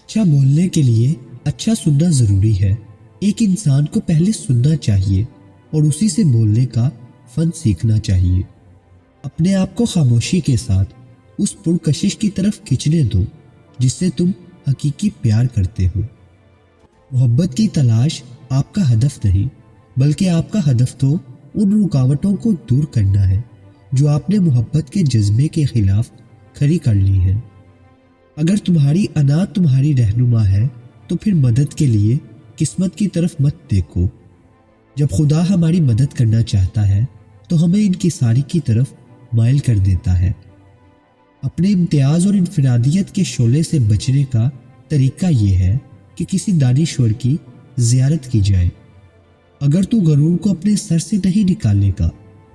اچھا بولنے کے لیے اچھا سننا ضروری ہے۔ ایک انسان کو پہلے سننا چاہیے اور اسی سے بولنے کا فن سیکھنا چاہیے۔ اپنے آپ کو خاموشی کے ساتھ اس پرکشش کی طرف کھینچنے دو جس سے تم حقیقی پیار کرتے ہو۔ محبت کی تلاش آپ کا ہدف نہیں، بلکہ آپ کا ہدف تو ان رکاوٹوں کو دور کرنا ہے جو آپ نے محبت کے جذبے کے خلاف کھڑی کر لی ہے۔ اگر تمہاری انا تمہاری رہنما ہے تو پھر مدد کے لیے قسمت کی طرف مت دیکھو۔ جب خدا ہماری مدد کرنا چاہتا ہے تو ہمیں انکساری کی طرف مائل کر دیتا ہے۔ اپنے امتیاز اور انفرادیت کے شعلے سے بچنے کا طریقہ یہ ہے کہ کسی دانشور کی زیارت کی جائے۔ اگر تو غرور کو اپنے سر سے نہیں نکالے گا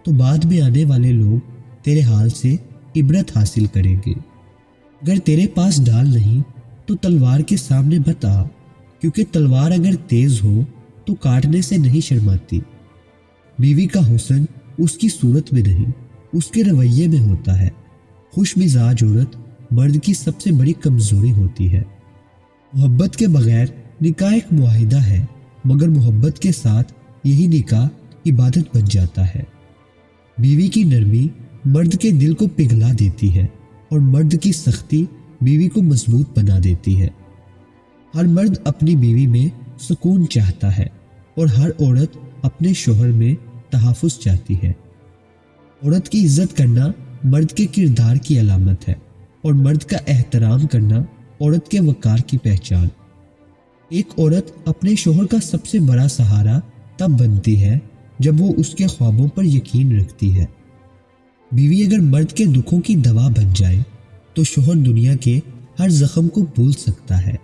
تو بعد میں آنے والے لوگ تیرے حال سے عبرت حاصل کریں گے۔ اگر تیرے پاس ڈال نہیں تو تلوار کے سامنے مت آ، کیونکہ تلوار اگر تیز ہو تو کاٹنے سے نہیں شرماتی۔ بیوی کا حسن اس کی صورت میں نہیں، اس کے رویے میں ہوتا ہے۔ خوش مزاج عورت مرد کی سب سے بڑی کمزوری ہوتی ہے۔ محبت کے بغیر نکاح ایک معاہدہ ہے، مگر محبت کے ساتھ یہی نکاح عبادت بن جاتا ہے۔ بیوی کی نرمی مرد کے دل کو پگھلا دیتی ہے اور مرد کی سختی بیوی کو مضبوط بنا دیتی ہے۔ ہر مرد اپنی بیوی میں سکون چاہتا ہے اور ہر عورت اپنے شوہر میں تحفظ چاہتی ہے۔ عورت کی عزت کرنا مرد کے کردار کی علامت ہے اور مرد کا احترام کرنا عورت کے وقار کی پہچان۔ ایک عورت اپنے شوہر کا سب سے بڑا سہارا تب بنتی ہے جب وہ اس کے خوابوں پر یقین رکھتی ہے۔ بیوی اگر مرد کے دکھوں کی دوا بن جائے تو شوہر دنیا کے ہر زخم کو بھول سکتا ہے۔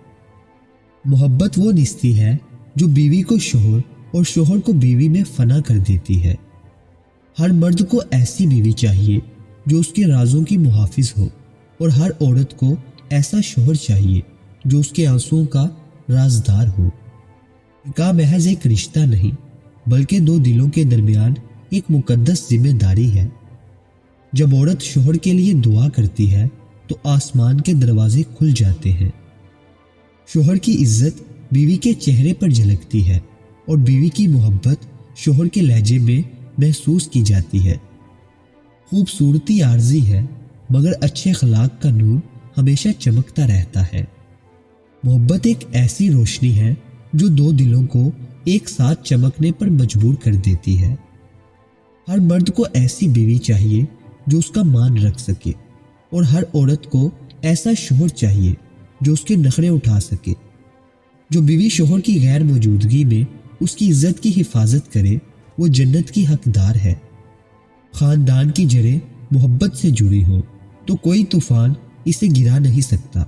محبت وہ نستی ہے جو بیوی کو شوہر اور شوہر کو بیوی میں فنا کر دیتی ہے۔ ہر مرد کو ایسی بیوی چاہیے جو اس کے رازوں کی محافظ ہو، اور ہر عورت کو ایسا شوہر چاہیے جو اس کے آنسوؤں کا رازدار ہو۔ نکاح محض ایک رشتہ نہیں، بلکہ دو دلوں کے درمیان ایک مقدس ذمہ داری ہے۔ جب عورت شوہر کے لیے دعا کرتی ہے تو آسمان کے دروازے کھل جاتے ہیں۔ شوہر کی عزت بیوی کے چہرے پر جھلکتی ہے اور بیوی کی محبت شوہر کے لہجے میں محسوس کی جاتی ہے۔ خوبصورتی عارضی ہے، مگر اچھے اخلاق کا نور ہمیشہ چمکتا رہتا ہے۔ محبت ایک ایسی روشنی ہے جو دو دلوں کو ایک ساتھ چمکنے پر مجبور کر دیتی ہے۔ ہر مرد کو ایسی بیوی چاہیے جو اس کا مان رکھ سکے، اور ہر عورت کو ایسا شوہر چاہیے جو اس کے نخرے اٹھا سکے۔ جو بیوی شوہر کی غیر موجودگی میں اس کی عزت کی حفاظت کرے وہ جنت کی حقدار ہے۔ خاندان کی جڑیں محبت سے جڑی ہوں تو کوئی طوفان اسے گرا نہیں سکتا۔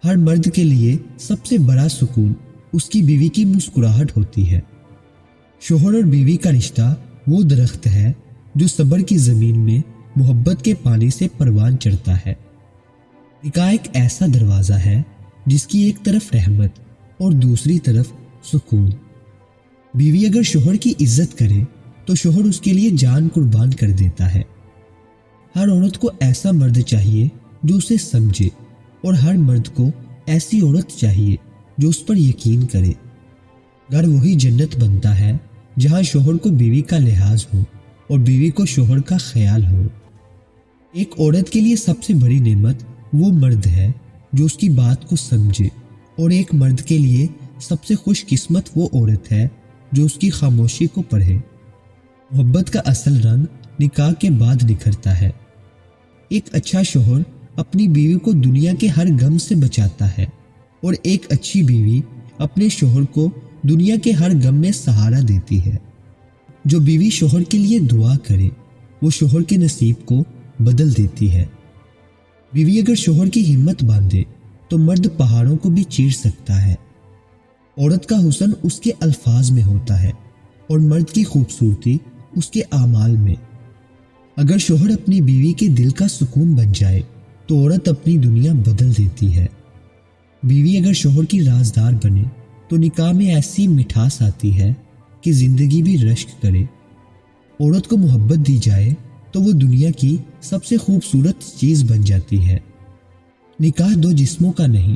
ہر مرد کے لیے سب سے بڑا سکون اس کی بیوی کی مسکراہٹ ہوتی ہے۔ شوہر اور بیوی کا رشتہ وہ درخت ہے جو صبر کی زمین میں محبت کے پانی سے پروان چڑھتا ہے۔ نکاح ایک ایسا دروازہ ہے جس کی ایک طرف رحمت اور دوسری طرف سکون۔ بیوی اگر شوہر کی عزت کرے تو شوہر اس کے لیے جان قربان کر دیتا ہے۔ ہر عورت کو ایسا مرد چاہیے جو اسے سمجھے، اور ہر مرد کو ایسی عورت چاہیے جو اس پر یقین کرے۔ گھر وہی جنت بنتا ہے جہاں شوہر کو بیوی کا لحاظ ہو اور بیوی کو شوہر کا خیال ہو۔ ایک عورت کے لیے سب سے بڑی نعمت وہ مرد ہے جو اس کی بات کو سمجھے، اور ایک مرد کے لیے سب سے خوش قسمت وہ عورت ہے جو اس کی خاموشی کو پڑھے۔ محبت کا اصل رنگ نکاح کے بعد نکھرتا ہے۔ ایک اچھا شوہر اپنی بیوی کو دنیا کے ہر غم سے بچاتا ہے، اور ایک اچھی بیوی اپنے شوہر کو دنیا کے ہر غم میں سہارا دیتی ہے۔ جو بیوی شوہر کے لیے دعا کرے وہ شوہر کے نصیب کو بدل دیتی ہے۔ بیوی اگر شوہر کی ہمت باندھے تو مرد پہاڑوں کو بھی چیر سکتا ہے۔ عورت کا حسن اس کے الفاظ میں ہوتا ہے اور مرد کی خوبصورتی اس کے اعمال میں۔ اگر شوہر اپنی بیوی کے دل کا سکون بن جائے تو عورت اپنی دنیا بدل دیتی ہے۔ بیوی اگر شوہر کی رازدار بنے تو نکاح میں ایسی مٹھاس آتی ہے کہ زندگی بھی رشک کرے۔ عورت کو محبت دی جائے تو وہ دنیا کی سب سے خوبصورت چیز بن جاتی ہے۔ نکاح دو جسموں کا نہیں